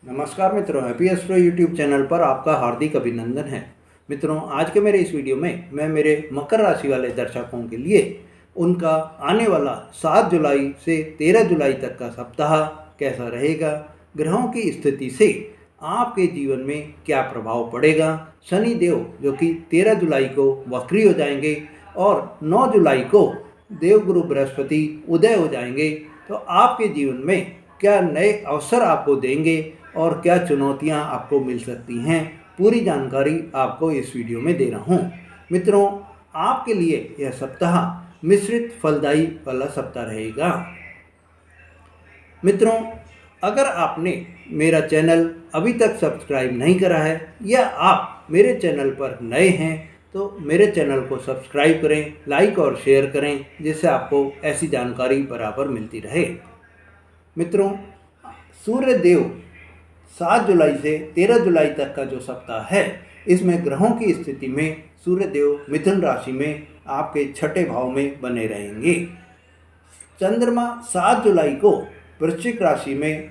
नमस्कार मित्रों, happy astro YouTube channel पर आपका हार्दिक अभिनंदन है। मित्रों, आज के मेरे इस वीडियो में मैं मेरे मकर राशि वाले दर्शकों के लिए उनका आने वाला 7 जुलाई से 13 जुलाई तक का सप्ताह कैसा रहेगा, ग्रहों की स्थिति से आपके जीवन में क्या प्रभाव पड़ेगा। शनि देव जो कि 13 जुलाई को वक्री हो जाएंगे और 9 जुलाई को देवगुरु बृहस्पति उदय हो जाएंगे, तो आपके जीवन में क्या नए अवसर आपको देंगे और क्या चुनौतियां आपको मिल सकती हैं, पूरी जानकारी आपको इस वीडियो में दे रहा हूं। मित्रों, आपके लिए यह सप्ताह मिश्रित फलदायी वाला सप्ताह रहेगा। मित्रों, अगर आपने मेरा चैनल अभी तक सब्सक्राइब नहीं करा है या आप मेरे चैनल पर नए हैं तो मेरे चैनल को सब्सक्राइब करें, लाइक और शेयर करें, जिससे आपको ऐसी जानकारी बराबर मिलती रहे। मित्रों, सूर्य देव 7 जुलाई से 13 जुलाई तक का जो सप्ताह है, इसमें ग्रहों की स्थिति में सूर्य देव मिथुन राशि में आपके छठे भाव में बने रहेंगे। चंद्रमा 7 जुलाई को वृश्चिक राशि में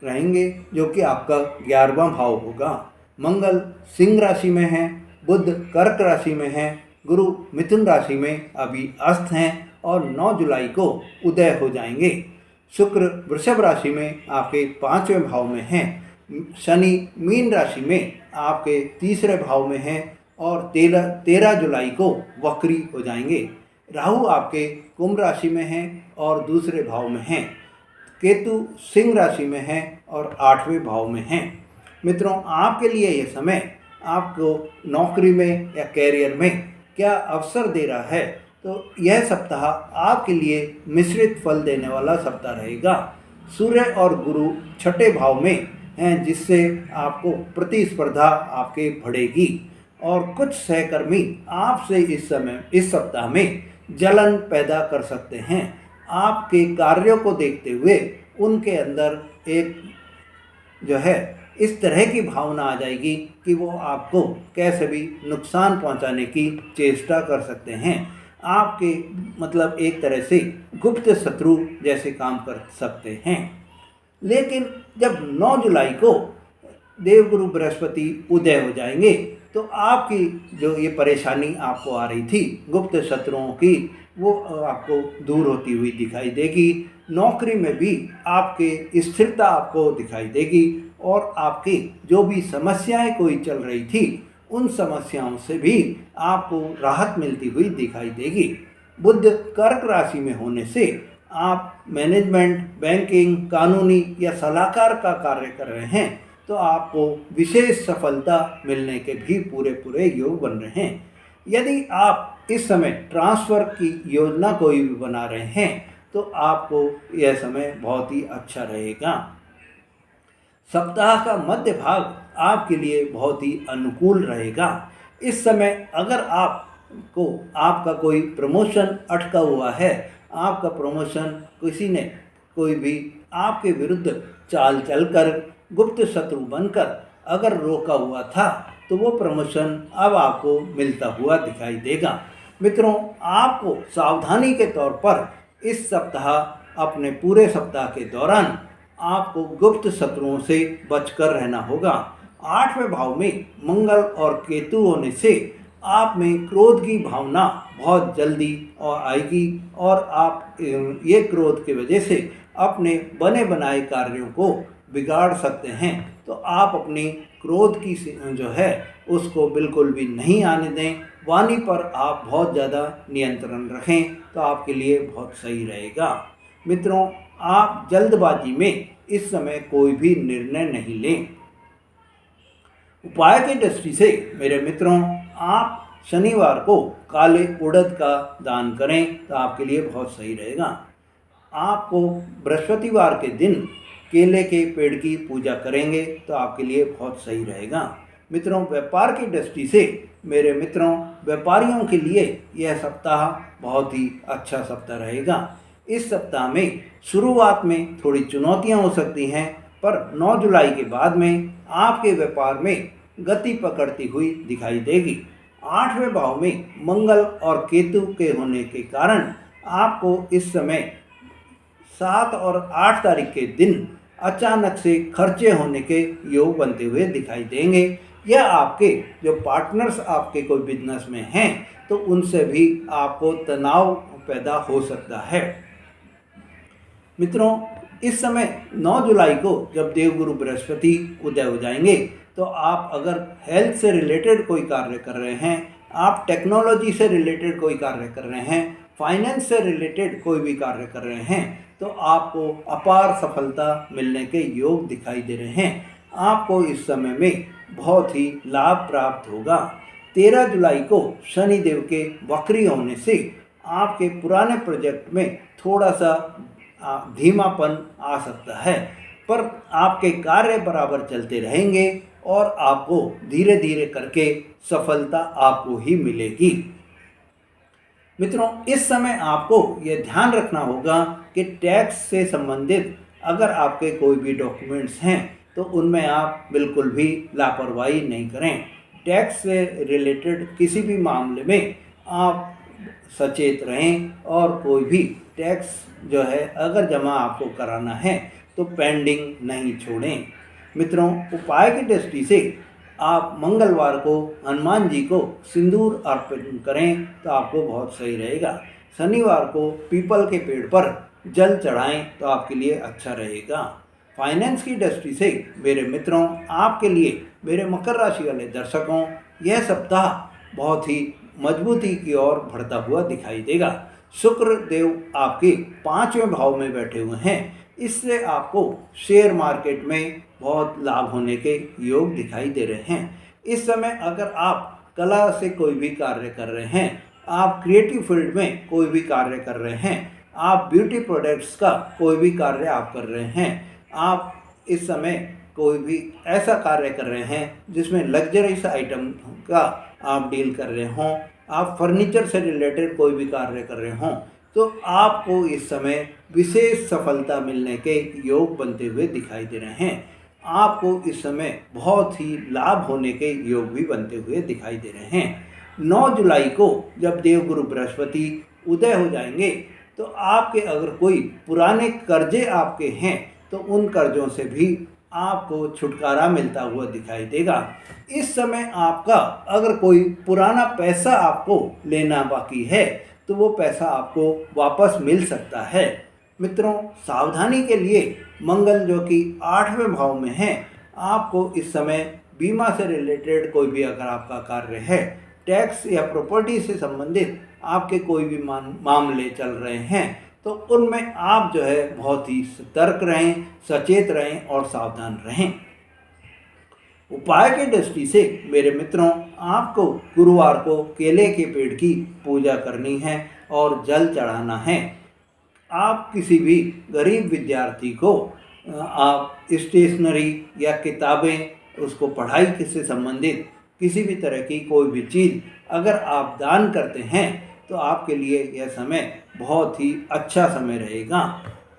रहेंगे, जो कि आपका 11वां भाव होगा। मंगल सिंह राशि में है, बुध कर्क राशि में है, गुरु मिथुन राशि में अभी अस्त हैं और 9 जुलाई को उदय हो जाएंगे। शुक्र वृषभ राशि में आपके 5वें भाव में हैं, शनि मीन राशि में आपके 3रे भाव में हैं और 13 जुलाई को वक्री हो जाएंगे। राहु आपके कुंभ राशि में हैं और 2रे भाव में हैं। केतु सिंह राशि में है और 8वें भाव में हैं। मित्रों, आपके लिए यह समय आपको नौकरी में या कैरियर में क्या अवसर दे रहा है, तो यह सप्ताह आपके लिए मिश्रित फल देने वाला सप्ताह रहेगा। सूर्य और गुरु छठे भाव में हैं, जिससे आपको प्रतिस्पर्धा आपके बढ़ेगी और कुछ सहकर्मी आपसे इस सप्ताह में जलन पैदा कर सकते हैं। आपके कार्यों को देखते हुए उनके अंदर एक जो है इस तरह की भावना आ जाएगी कि वो आपको कैसे भी नुकसान पहुंचाने की चेष्टा कर सकते हैं। आपके मतलब एक तरह से गुप्त शत्रु जैसे काम कर सकते हैं। लेकिन जब 9 जुलाई को देवगुरु बृहस्पति उदय हो जाएंगे, तो आपकी जो ये परेशानी आपको आ रही थी गुप्त शत्रुओं की, वो आपको दूर होती हुई दिखाई देगी। नौकरी में भी आपके स्थिरता आपको दिखाई देगी और आपकी जो भी समस्याएं कोई चल रही थी, उन समस्याओं से भी आपको राहत मिलती हुई दिखाई देगी। बुध कर्क राशि में होने से आप मैनेजमेंट, बैंकिंग, कानूनी या सलाहकार का कार्य कर रहे हैं, तो आपको विशेष सफलता मिलने के भी पूरे योग बन रहे हैं। यदि आप इस समय ट्रांसफ़र की योजना कोई भी बना रहे हैं, तो आपको यह समय बहुत ही अच्छा रहेगा। सप्ताह का मध्य भाग आपके लिए बहुत ही अनुकूल रहेगा। इस समय अगर आपका कोई प्रमोशन अटका हुआ है, आपका प्रमोशन किसी ने कोई भी आपके विरुद्ध चाल चलकर गुप्त शत्रु बनकर अगर रोका हुआ था, तो वो प्रमोशन अब आपको मिलता हुआ दिखाई देगा। मित्रों, आपको सावधानी के तौर पर इस सप्ताह अपने पूरे सप्ताह के दौरान आपको गुप्त शत्रुओं से बचकर रहना होगा। 8वें भाव में मंगल और केतु होने से आप में क्रोध की भावना बहुत जल्दी और आएगी और आप ये क्रोध की वजह से अपने बने बनाए कार्यों को बिगाड़ सकते हैं। तो आप अपनी क्रोध की जो है उसको बिल्कुल भी नहीं आने दें। वाणी पर आप बहुत ज़्यादा नियंत्रण रखें, तो आपके लिए बहुत सही रहेगा। मित्रों, आप जल्दबाजी में इस समय कोई भी निर्णय नहीं लें। उपाय की दृष्टि से मेरे मित्रों, आप शनिवार को काले उड़द का दान करें, तो आपके लिए बहुत सही रहेगा। आपको बृहस्पतिवार के दिन केले के पेड़ की पूजा करेंगे, तो आपके लिए बहुत सही रहेगा। मित्रों, व्यापार की दृष्टि से मेरे मित्रों, व्यापारियों के लिए यह सप्ताह बहुत ही अच्छा सप्ताह रहेगा। इस सप्ताह में शुरुआत में थोड़ी चुनौतियां हो सकती हैं, पर 9 जुलाई के बाद में आपके व्यापार में गति पकड़ती हुई दिखाई देगी। 8वें भाव में मंगल और केतु के होने के कारण आपको इस समय 7 और 8 तारीख के दिन अचानक से खर्चे होने के योग बनते हुए दिखाई देंगे, या आपके जो पार्टनर्स आपके कोई बिजनेस में हैं तो उनसे भी आपको तनाव पैदा हो सकता है। मित्रों, इस समय 9 जुलाई को जब देवगुरु बृहस्पति उदय हो जाएंगे तो आप अगर हेल्थ से रिलेटेड कोई कार्य कर रहे हैं, आप टेक्नोलॉजी से रिलेटेड कोई कार्य कर रहे हैं, फाइनेंस से रिलेटेड कोई भी कार्य कर रहे हैं तो आपको अपार सफलता मिलने के योग दिखाई दे रहे हैं। आपको इस समय में बहुत ही लाभ प्राप्त होगा। 13 जुलाई को शनिदेव के वक्री होने से आपके पुराने प्रोजेक्ट में थोड़ा सा धीमापन आ सकता है, पर आपके कार्य बराबर चलते रहेंगे और आपको धीरे धीरे करके सफलता आपको ही मिलेगी। मित्रों, इस समय आपको यह ध्यान रखना होगा कि टैक्स से संबंधित अगर आपके कोई भी डॉक्यूमेंट्स हैं तो उनमें आप बिल्कुल भी लापरवाही नहीं करें। टैक्स से रिलेटेड किसी भी मामले में आप सचेत रहें और कोई भी टैक्स जो है अगर जमा आपको कराना है तो पेंडिंग नहीं छोड़ें। मित्रों, उपाय की दृष्टि से आप मंगलवार को हनुमान जी को सिंदूर अर्पण करें तो आपको बहुत सही रहेगा। शनिवार को पीपल के पेड़ पर जल चढ़ाएं तो आपके लिए अच्छा रहेगा। फाइनेंस की दृष्टि से मेरे मित्रों, आपके लिए, मेरे मकर राशि वाले दर्शकों, यह सप्ताह बहुत ही मजबूती की ओर बढ़ता हुआ दिखाई देगा। शुक्र देव आपके 5वें भाव में बैठे हुए हैं, इससे आपको शेयर मार्केट में बहुत लाभ होने के योग दिखाई दे रहे हैं। इस समय अगर आप कला से कोई भी कार्य कर रहे हैं, आप क्रिएटिव फील्ड में कोई भी कार्य कर रहे हैं, आप ब्यूटी प्रोडक्ट्स का कोई भी कार्य आप कर रहे हैं, आप इस समय कोई भी ऐसा कार्य कर रहे हैं जिसमें लग्जरीज आइटम का आप डील कर रहे हों, आप फर्नीचर से रिलेटेड कोई भी कार्य कर रहे हों, तो आपको इस समय विशेष सफलता मिलने के योग बनते हुए दिखाई दे रहे हैं। आपको इस समय बहुत ही लाभ होने के योग भी बनते हुए दिखाई दे रहे हैं। 9 जुलाई को जब देवगुरु बृहस्पति उदय हो जाएंगे तो आपके अगर कोई पुराने कर्जे आपके हैं तो उन कर्जों से भी आपको छुटकारा मिलता हुआ दिखाई देगा। इस समय आपका अगर कोई पुराना पैसा आपको लेना बाकी है तो वो पैसा आपको वापस मिल सकता है। मित्रों, सावधानी के लिए मंगल जो कि 8वें भाव में है, आपको इस समय बीमा से रिलेटेड कोई भी अगर आपका कार्य है, टैक्स या प्रॉपर्टी से संबंधित आपके कोई भी मामले चल रहे हैं तो उनमें आप जो है बहुत ही सतर्क रहें, सचेत रहें और सावधान रहें। उपाय की दृष्टि से मेरे मित्रों, आपको गुरुवार को केले के पेड़ की पूजा करनी है और जल चढ़ाना है। आप किसी भी गरीब विद्यार्थी को आप स्टेशनरी या किताबें, उसको पढ़ाई से संबंधित किसी भी तरह की कोई भी चीज़ अगर आप दान करते हैं तो आपके लिए यह समय बहुत ही अच्छा समय रहेगा।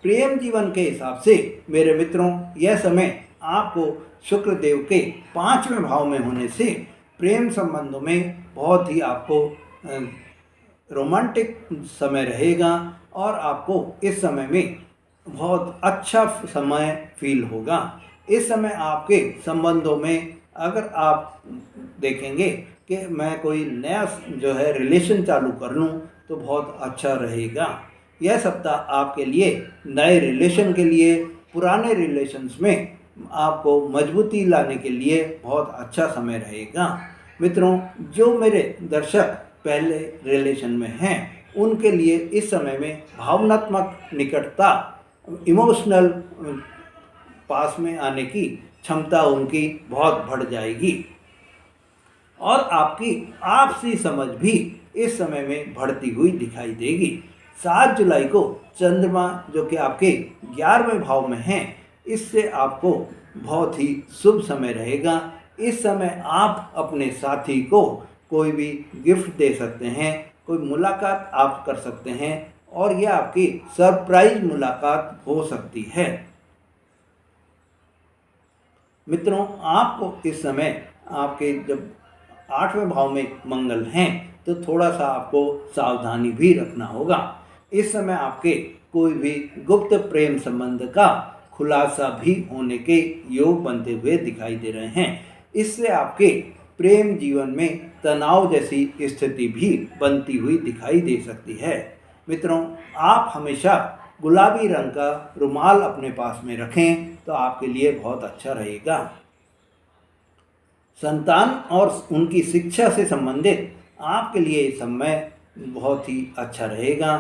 प्रेम जीवन के हिसाब से मेरे मित्रों, यह समय आपको शुक्र देव के 5वें भाव में होने से प्रेम संबंधों में बहुत ही आपको रोमांटिक समय रहेगा और आपको इस समय में बहुत अच्छा समय फील होगा। इस समय आपके संबंधों में अगर आप देखेंगे कि मैं कोई नया जो है रिलेशन चालू कर लूँ तो बहुत अच्छा रहेगा। यह सप्ताह आपके लिए नए रिलेशन के लिए, पुराने रिलेशंस में आपको मजबूती लाने के लिए बहुत अच्छा समय रहेगा। मित्रों, जो मेरे दर्शक पहले रिलेशन में हैं उनके लिए इस समय में भावनात्मक निकटता, इमोशनल पास में आने की क्षमता उनकी बहुत बढ़ जाएगी और आपकी आपसी समझ भी इस समय में बढ़ती हुई दिखाई देगी। 7 जुलाई को चंद्रमा जो कि आपके 11वें भाव में हैं, इससे आपको बहुत ही शुभ समय रहेगा। इस समय आप अपने साथी को कोई भी गिफ्ट दे सकते हैं, कोई मुलाकात आप कर सकते हैं और यह आपकी सरप्राइज मुलाकात हो सकती है। मित्रों, आपको इस समय आपके जब 8वें भाव में मंगल हैं तो थोड़ा सा आपको सावधानी भी रखना होगा। इस समय आपके कोई भी गुप्त प्रेम संबंध का खुलासा भी होने के योग बनते हुए दिखाई दे रहे हैं। इससे आपके प्रेम जीवन में तनाव जैसी स्थिति भी बनती हुई दिखाई दे सकती है। मित्रों, आप हमेशा गुलाबी रंग का रुमाल अपने पास में रखें तो आपके लिए बहुत अच्छा रहेगा। संतान और उनकी शिक्षा से संबंधित आपके लिए समय बहुत ही अच्छा रहेगा,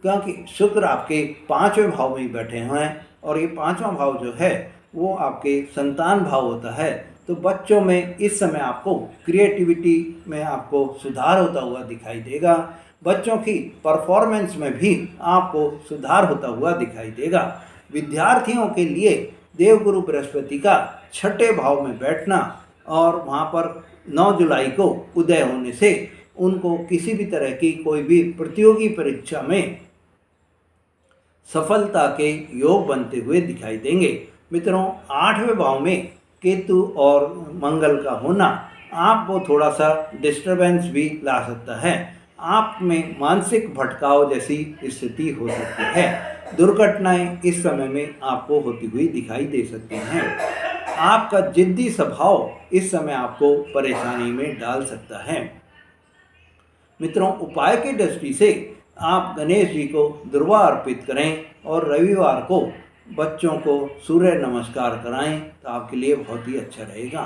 क्योंकि शुक्र आपके 5वें भाव में बैठे हैं और ये 5वां भाव जो है वो आपके संतान भाव होता है। तो बच्चों में इस समय आपको क्रिएटिविटी में आपको सुधार होता हुआ दिखाई देगा। बच्चों की परफॉर्मेंस में भी आपको सुधार होता हुआ दिखाई देगा। विद्यार्थियों के लिए देवगुरु बृहस्पति का 6ठे भाव में बैठना और वहाँ पर 9 जुलाई को उदय होने से उनको किसी भी तरह की कोई भी प्रतियोगी परीक्षा में सफलता के योग बनते हुए दिखाई देंगे। मित्रों, 8वें भाव में केतु और मंगल का होना आपको थोड़ा सा डिस्टरबेंस भी ला सकता है। आप में मानसिक भटकाव जैसी स्थिति हो सकती है। दुर्घटनाएं इस समय में आपको होती हुई दिखाई दे सकती हैं। आपका जिद्दी स्वभाव इस समय आपको परेशानी में डाल सकता है। मित्रों, उपाय की दृष्टि से आप गणेश जी को दुर्वा अर्पित करें और रविवार को बच्चों को सूर्य नमस्कार कराएं तो आपके लिए बहुत ही अच्छा रहेगा।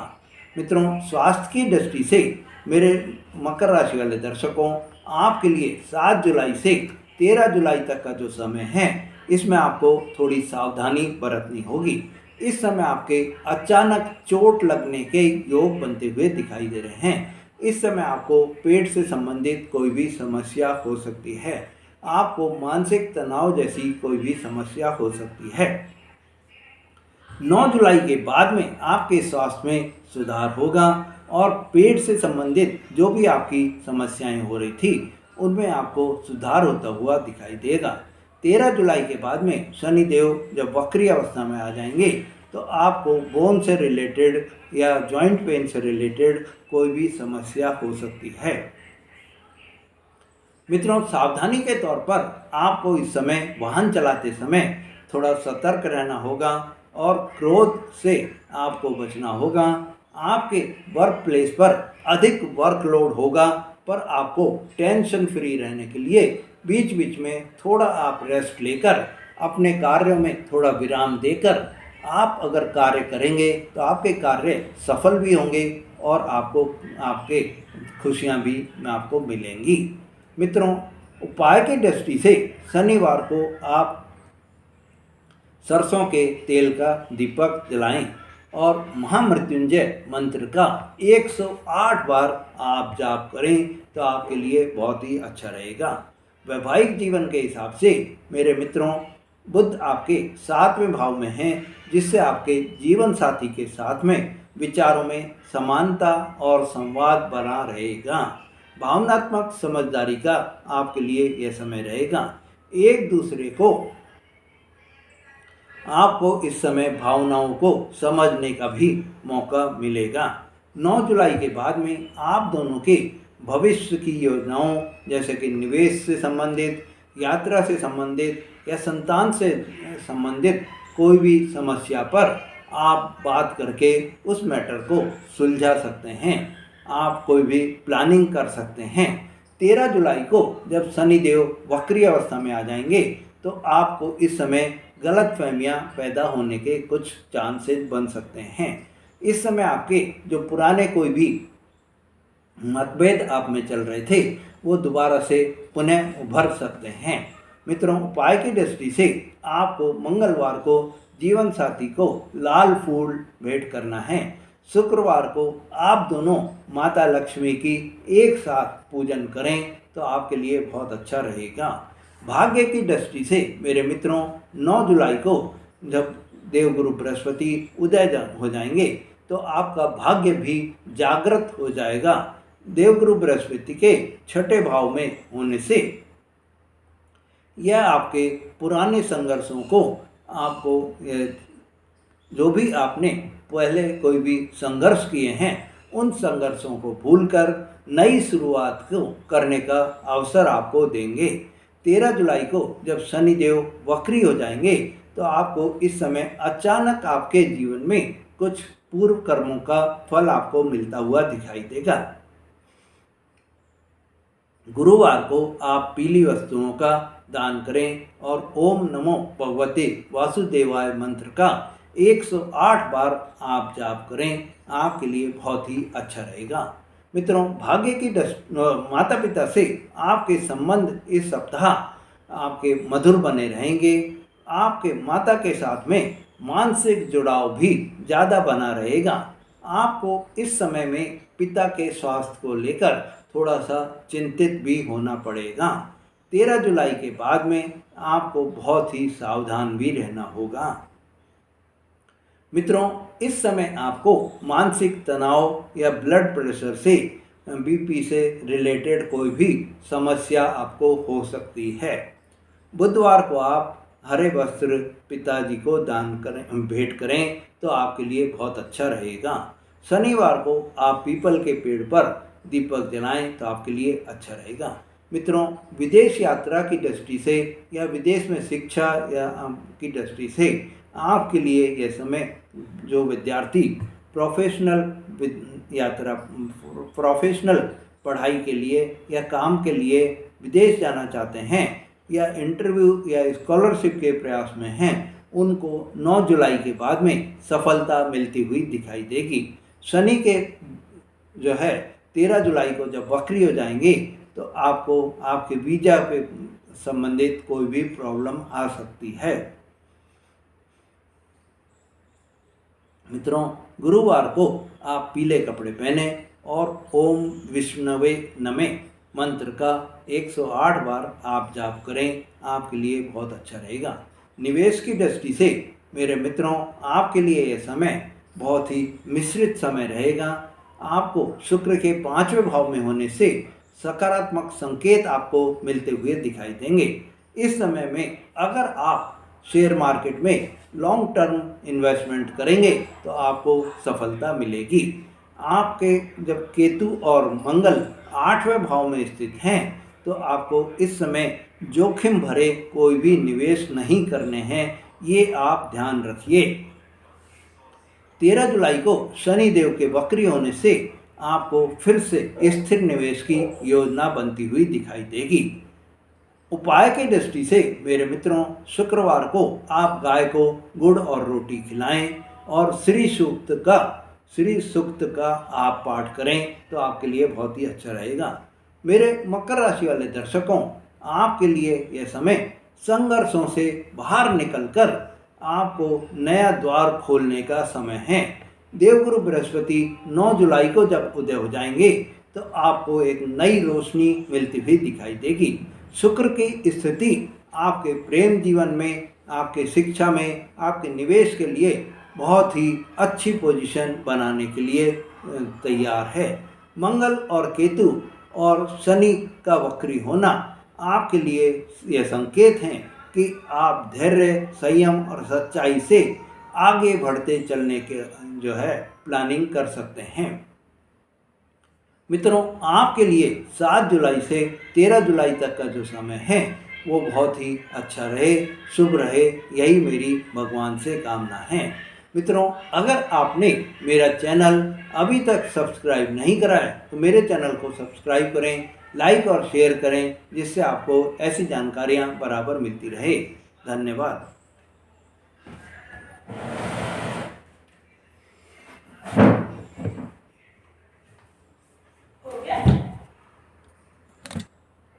मित्रों, स्वास्थ्य की दृष्टि से मेरे मकर राशि वाले दर्शकों, आपके लिए 7 जुलाई से 13 जुलाई तक का जो समय है इसमें आपको थोड़ी सावधानी बरतनी होगी। इस समय आपके अचानक चोट लगने के योग बनते हुए दिखाई दे रहे हैं। इस समय आपको पेट से संबंधित कोई भी समस्या हो सकती है। आपको मानसिक तनाव जैसी कोई भी समस्या हो सकती है। 9 जुलाई के बाद में आपके स्वास्थ्य में सुधार होगा और पेट से संबंधित जो भी आपकी समस्याएं हो रही थी उनमें आपको सुधार होता हुआ दिखाई देगा। 13 जुलाई के बाद में शनिदेव जब वक्री अवस्था में आ जाएंगे तो आपको बोन से रिलेटेड या जॉइंट पेन से रिलेटेड कोई भी समस्या हो सकती है। मित्रों, सावधानी के तौर पर आपको इस समय वाहन चलाते समय थोड़ा सतर्क रहना होगा और क्रोध से आपको बचना होगा। आपके वर्क प्लेस पर अधिक वर्कलोड होगा, पर आपको टेंशन फ्री रहने के लिए बीच बीच में थोड़ा आप रेस्ट लेकर अपने कार्यों में थोड़ा विराम देकर आप अगर कार्य करेंगे तो आपके कार्य सफल भी होंगे और आपको आपके खुशियां भी आपको मिलेंगी। मित्रों, उपाय की दृष्टि से शनिवार को आप सरसों के तेल का दीपक जलाएं और महामृत्युंजय मंत्र का 108 बार आप जाप करें तो आपके लिए बहुत ही अच्छा रहेगा। वैवाहिक जीवन के हिसाब से मेरे मित्रों, बुध आपके 7वें भाव में हैं, जिससे आपके जीवन साथी के साथ में विचारों में समानता और संवाद बना रहेगा। भावनात्मक समझदारी का आपके लिए यह समय रहेगा। एक दूसरे को आपको इस समय भावनाओं को समझने का भी मौका मिलेगा। 9 जुलाई के बाद में आप दोनों के भविष्य की योजनाओं जैसे कि निवेश से संबंधित, यात्रा से संबंधित या संतान से संबंधित कोई भी समस्या पर आप बात करके उस मैटर को सुलझा सकते हैं। आप कोई भी प्लानिंग कर सकते हैं। 13 जुलाई को जब शनिदेव वक्री अवस्था में आ जाएंगे तो आपको इस समय गलतफहमियां पैदा होने के कुछ चांसेस बन सकते हैं। इस समय आपके जो पुराने कोई भी मतभेद आप में चल रहे थे वो दोबारा से पुनः उभर सकते हैं। मित्रों, उपाय की दृष्टि से आपको मंगलवार को जीवन साथी को लाल फूल भेंट करना है। शुक्रवार को आप दोनों माता लक्ष्मी की एक साथ पूजन करें तो आपके लिए बहुत अच्छा रहेगा। भाग्य की दृष्टि से मेरे मित्रों, 9 जुलाई को जब देवगुरु बृहस्पति उदय हो जाएंगे तो आपका भाग्य भी जागृत हो जाएगा। देवगुरु बृहस्पति के 6ठे भाव में होने से यह आपके पुराने संघर्षों को, आपको जो भी आपने पहले कोई भी संघर्ष किए हैं उन संघर्षों को भूलकर नई शुरुआत को करने का अवसर आपको देंगे। 13 जुलाई को जब शनिदेव वक्री हो जाएंगे तो आपको इस समय अचानक आपके जीवन में कुछ पूर्व कर्मों का फल आपको मिलता हुआ दिखाई देगा। गुरुवार को आप पीली वस्तुओं का दान करें और ओम नमो भगवते वासुदेवाय मंत्र का 108 बार आप जाप करें, आपके लिए बहुत ही अच्छा रहेगा। मित्रों, भाग्य की माता पिता से आपके संबंध इस सप्ताह आपके मधुर बने रहेंगे। आपके माता के साथ में मानसिक जुड़ाव भी ज़्यादा बना रहेगा। आपको इस समय में पिता के स्वास्थ्य को लेकर थोड़ा सा चिंतित भी होना पड़ेगा। 13 जुलाई के बाद में आपको बहुत ही सावधान भी रहना होगा। मित्रों, इस समय आपको मानसिक तनाव या ब्लड प्रेशर से, बीपी से रिलेटेड कोई भी समस्या आपको हो सकती है। बुधवार को आप हरे वस्त्र पिताजी को दान करें, भेंट करें तो आपके लिए बहुत अच्छा रहेगा। शनिवार को आप पीपल के पेड़ पर दीपक जलाएं तो आपके लिए अच्छा रहेगा। मित्रों, विदेश यात्रा की दृष्टि से या विदेश में शिक्षा या की दृष्टि से आपके लिए यह समय, जो विद्यार्थी प्रोफेशनल पढ़ाई के लिए या काम के लिए विदेश जाना चाहते हैं या इंटरव्यू या स्कॉलरशिप के प्रयास में हैं, उनको 9 जुलाई के बाद में सफलता मिलती हुई दिखाई देगी। शनि के जो है 13 जुलाई को जब वक्री हो जाएंगे तो आपको आपके वीज़ा पे संबंधित कोई भी प्रॉब्लम आ सकती है। मित्रों, गुरुवार को आप पीले कपड़े पहने और ओम विष्णवे नमे मंत्र का 108 बार आप जाप करें, आपके लिए बहुत अच्छा रहेगा। निवेश की दृष्टि से मेरे मित्रों, आपके लिए यह समय बहुत ही मिश्रित समय रहेगा। आपको शुक्र के 5वें भाव में होने से सकारात्मक संकेत आपको मिलते हुए दिखाई देंगे। इस समय में अगर आप शेयर मार्केट में लॉन्ग टर्म इन्वेस्टमेंट करेंगे तो आपको सफलता मिलेगी। आपके जब केतु और मंगल 8वें भाव में स्थित हैं तो आपको इस समय जोखिम भरे कोई भी निवेश नहीं करने हैं, ये आप ध्यान रखिए। 13 जुलाई को शनि देव के वक्री होने से आपको फिर से स्थिर निवेश की योजना बनती हुई दिखाई देगी। उपाय की दृष्टि से मेरे मित्रों, शुक्रवार को आप गाय को गुड़ और रोटी खिलाएं और श्री सूक्त का आप पाठ करें तो आपके लिए बहुत ही अच्छा रहेगा। मेरे मकर राशि वाले दर्शकों, आपके लिए यह समय संघर्षों से बाहर निकलकर आपको नया द्वार खोलने का समय है। देवगुरु बृहस्पति 9 जुलाई को जब उदय हो जाएंगे तो आपको एक नई रोशनी मिलती हुई दिखाई देगी। शुक्र की स्थिति आपके प्रेम जीवन में, आपके शिक्षा में, आपके निवेश के लिए बहुत ही अच्छी पोजीशन बनाने के लिए तैयार है। मंगल और केतु और शनि का वक्री होना आपके लिए यह संकेत हैं कि आप धैर्य, संयम और सच्चाई से आगे बढ़ते चलने के जो है प्लानिंग कर सकते हैं। मित्रों, आपके लिए 7 जुलाई से 13 जुलाई तक का जो समय है वो बहुत ही अच्छा रहे, शुभ रहे, यही मेरी भगवान से कामना है। मित्रों, अगर आपने मेरा चैनल अभी तक सब्सक्राइब नहीं करा है तो मेरे चैनल को सब्सक्राइब करें, लाइक और शेयर करें, जिससे आपको ऐसी जानकारियाँ बराबर मिलती रहे। धन्यवाद।